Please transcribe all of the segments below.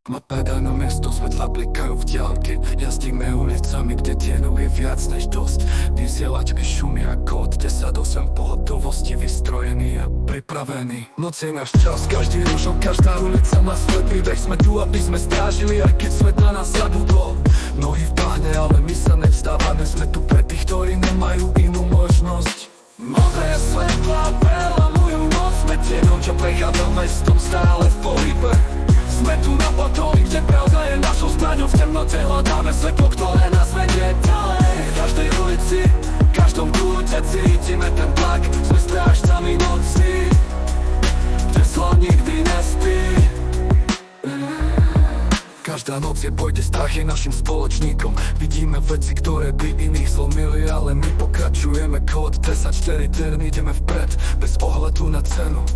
Napadá na mesto, svetla blikajú v diaľke. Jazdíme ulicami, kde tienov je viac než dosť. Vysielačky šumia ako od 10-8 pohotovosti, vystrojený a pripravený. Noc je náš čas, každý rušok, každá ulica má svoj príbeh. Sme tu, aby sme strážili, aj keď svet na nás zabudol. Nohy v bahne, ale my sa nevzdávame. Sme tu pre tých, ktorí nemajú inú možnosť. Modré svetlá prelamujú noc. Sme tieňom, čo prechádza mestom stále v pohybe. Sme tu na patroli, kde pravda je našou zbraňou. V temnote hľadáme svetlo, ktoré nás vedie ďalej. V každej ulici, v každom kúte cítime ten tlak. Sme strážcami noci, kde zlo nikdy nespí. Každá noc je boj, kde strach je našim spoločníkom. Vidíme veci, ktoré by iných zlomili, ale my pokračujeme kód 10-4, ideme vpred, bez ohľadu na cenu.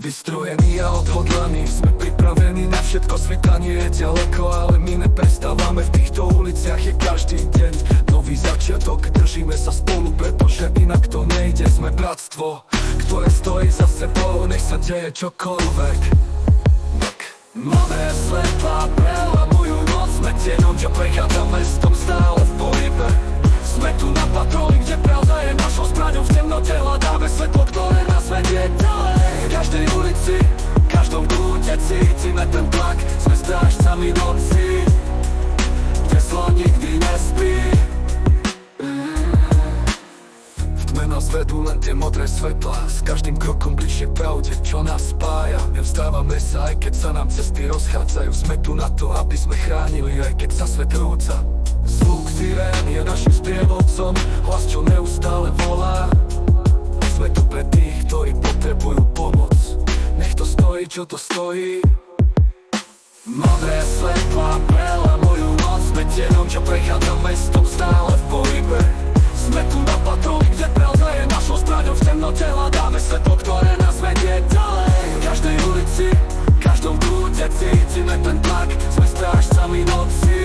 Vystrojení a odhodlaní, sme pripravení na všetko, svitanie je ďaleko, ale my neprestávame. V týchto uliciach je každý deň nový začiatok, držíme sa spolu, pretože inak to nejde. Sme bratstvo, ktoré stojí za sebou, nech sa deje čokoľvek. Modré svetlá prelamujú noc. Sme tieňom, čo prechádza mestom stále v pohybe. Sme tu na patroli, kde pravda je našou zbraňou. V temnote hľadáme svetlo, ktoré nás vedie ďalej. V každej ulici, v každom kúte cítime ten tlak. Sme strážcami noci, kde zlo nikdy nespí. V tme nás vedú len tie modré svetlá. S každým krokom bližšie pravde, čo nás spája. Nevzdávame sa, aj keď sa nám cesty rozchádzajú. Sme tu na to, aby sme chránili, aj keď sa svet rúca. Zvuk sirén je našim sprievodcom, hlas, čo neustále volá. Sme tu pre tých, ktorí potrebujú pomoc. Nech to stojí, čo to stojí. Modré svetlá prelamujú noc. Sme tieňom, čo prechádza mestom stále v pohybe. Sme tu na patroli, kde pravda je našou zbraňou. V temnote hľadáme svetlo, ktoré nás vedie ďalej. V každej ulici, v každom kúte cítime ten tlak. Sme strážcami noci,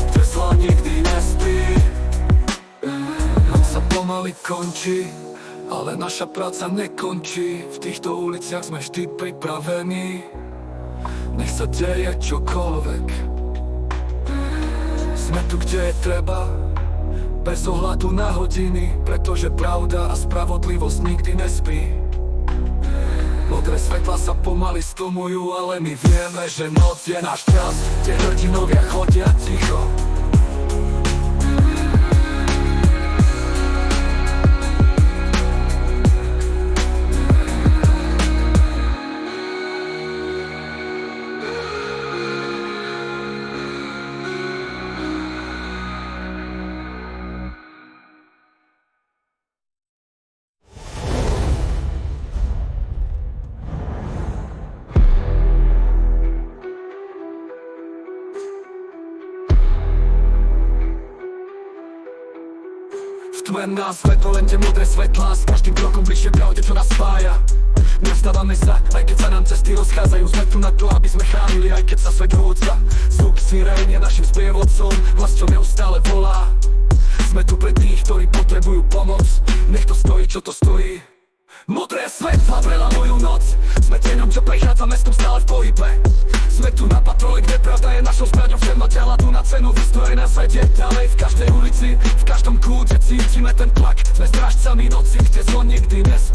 kde zlo nikdy nespí. Noc sa pomaly končí, ale naša práca nekončí. V týchto uliciach sme vždy pripravení, nech sa deje čokoľvek. Sme tu, kde je treba, bez ohľadu na hodiny, pretože pravda a spravodlivosť nikdy nespí. Modré svetlá sa pomaly stlmujú, ale my vieme, že noc je náš čas, kde hrdinovia chodia ticho. V tme nás svetlo, len tie modré svetlá. S každým krokom bližšie pravde, čo nás spája. Nevzdávame sa, aj keď sa nám cesty rozchádzajú. Sme tu na to, aby sme chránili, aj keď sa svet rúca. Zvuk sirén je našim sprievodcom, hlas, čo neustále volá. Sme tu pre tých, ktorí potrebujú pomoc. Nech to stojí, čo to stojí. Modré svetlá prelamujú noc. Sme tieňom, čo prechádza mestom stále v pohybe. Sme tu na patroli, kde pravda je našou zbraňou. V temnote hľadu na cenu, vystrojená svet je ďalej. V každej ulici, v každom kúte cítime ten tlak. Sme strážcami noci, kde zlo nikdy nespí.